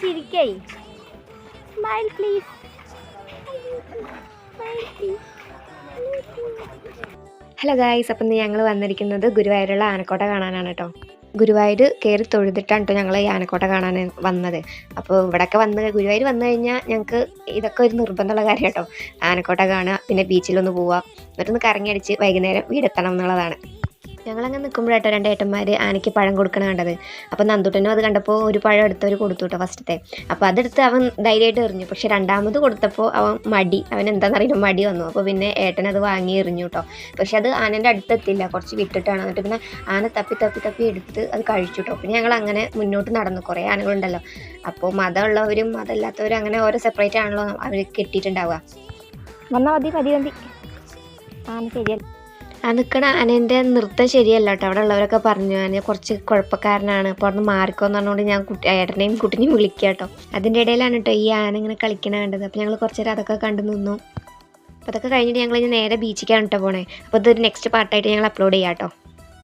ചിരിക്കേ. Smile please. Hello guys, അപ്പം ഞങ്ങൾ വന്നിരിക്കുന്നത് ഗുരുവായൂരുള്ള ആനക്കോട്ട കാണാനാണ് കേട്ടോ. ഗുരുവായൂർ കയറി തൊഴുതിട്ടാണ് കേട്ടോ ഞങ്ങൾ ഈ ആനക്കോട്ട കാണാൻ വന്നത്. അപ്പോൾ ഇവിടെയൊക്കെ ഗുരുവായൂർ വന്നു കഴിഞ്ഞാൽ ഞങ്ങൾക്ക് ഇതൊക്കെ ഒരു നിർബന്ധമുള്ള കാര്യം കേട്ടോ. ആനക്കോട്ട കാണുക, പിന്നെ ബീച്ചിലൊന്ന് പോവുക, എന്നിട്ടൊന്ന് കറങ്ങി അടിച്ച് വൈകുന്നേരം വീടെത്തണം എന്നുള്ളതാണ്. ഞങ്ങളങ്ങനെ നിൽക്കുമ്പോഴാട്ടോ രണ്ട് ഏട്ടന്മാർ ആനയ്ക്ക് പഴം കൊടുക്കണം കണ്ടത്. അപ്പോൾ നന്ദുട്ടനും അത് കണ്ടപ്പോൾ ഒരു പഴം എടുത്തവർ കൊടുത്തു കേട്ടോ ഫസ്റ്റത്തെ. അപ്പോൾ അതെടുത്ത് അവൻ ധൈര്യമായിട്ട് എറിഞ്ഞു. പക്ഷേ രണ്ടാമത് കൊടുത്തപ്പോൾ അവൻ എന്താണെന്നറിയില്ല, മടി വന്നു. അപ്പോൾ പിന്നെ ഏട്ടൻ അത് വാങ്ങി എറിഞ്ഞു കേട്ടോ. പക്ഷെ അത് ആനൻ്റെ അടുത്തെത്തില്ല, കുറച്ച് വിട്ടിട്ടാണ്. എന്നിട്ട് പിന്നെ ആന തപ്പി എടുത്ത് അത് കഴിച്ചു കേട്ടോ. പിന്നെ ഞങ്ങൾ അങ്ങനെ മുന്നോട്ട് നടന്നു. കുറേ ആനകളുണ്ടല്ലോ, അപ്പോൾ മതമുള്ളവരും മതമില്ലാത്തവരും അങ്ങനെ ഓരോ സെപ്പറേറ്റ് ആണല്ലോ അവർ കെട്ടിയിട്ടുണ്ടാവുക. വന്നാൽ മതി ആന ശരിയല്ല. ആ നിൽക്കണ ആനേൻ്റെ നൃത്തം ശരിയല്ല കേട്ടോ. അവിടെ ഉള്ളവരൊക്കെ പറഞ്ഞു ആന കുറച്ച് കുഴപ്പക്കാരനാണ്, അപ്പോൾ അവിടെ നിന്ന് മാറിക്കോന്ന് പറഞ്ഞുകൊണ്ട് ഞാൻ ഏട്ടനെയും കുട്ടിനെയും വിളിക്കുക കേട്ടോ. അതിൻ്റെ ഇടയിലാണ് കേട്ടോ ഈ ആന ഇങ്ങനെ കളിക്കണ കണ്ടത്. അപ്പോൾ ഞങ്ങൾ കുറച്ച് നേരം അതൊക്കെ കണ്ടു നിന്നു. അപ്പോൾ അതൊക്കെ കഴിഞ്ഞിട്ട് ഞങ്ങൾ നേരെ ബീച്ചിലേക്കാണ് കേട്ടോ പോണേ. അപ്പോൾ ഇതൊരു നെക്സ്റ്റ് പാർട്ടായിട്ട് ഞങ്ങൾ അപ്ലോഡ് ചെയ്യാം കേട്ടോ.